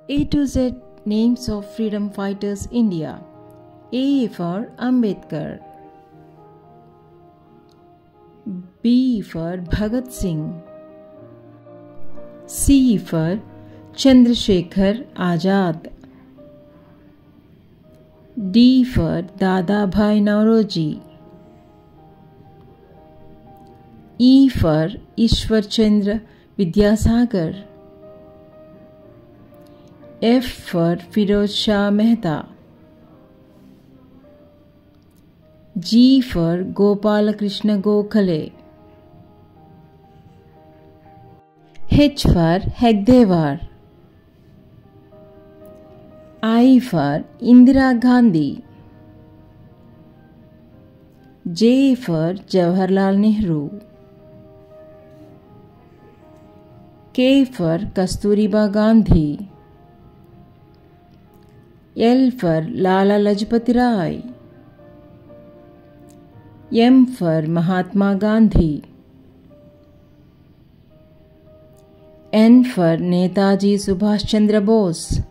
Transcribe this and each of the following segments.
A to Z names of freedom fighters India. A for Ambedkar. B for Bhagat Singh. C for Chandrasekhar Azad. D for Dadabhai Naoroji. E for Ishwar Chandra Vidyasagar. F for Firoz Shah Mehta. G for Gopalakrishna Gokhale. H for Hegdewar. I for Indira Gandhi. J for Jawaharlal Nehru. K for Kasturiba Gandhi. L for Lala Lajpati Rai. M for Mahatma Gandhi. N for Netaji Subhash Chandra Bose.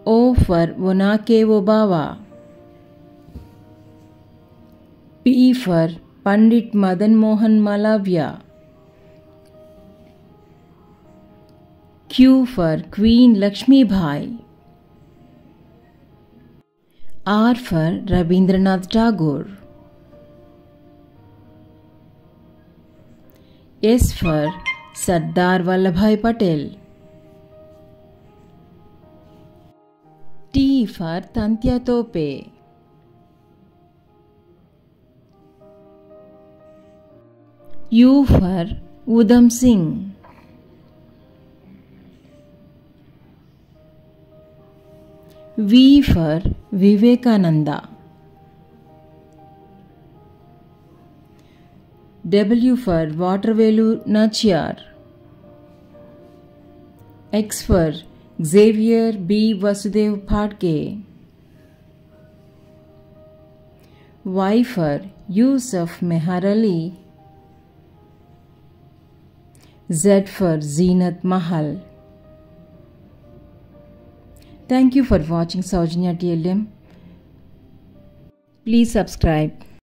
O for Wonake Obawa. P for Pandit Madan Mohan Malavya. Q for Queen Lakshmi Bai. R for Rabindranath Tagore. S for Sardar Vallabhbhai Patel. T for Tantya Tope. U for Udham Singh. V for Vivekananda. W for Watervelu Nachiyar. X for Xavier B. Vasudev Phadke. Y for Yusuf Mehar Ali. Z for Zeenat Mahal. Thank you for watching Saujanya TLM. Please subscribe.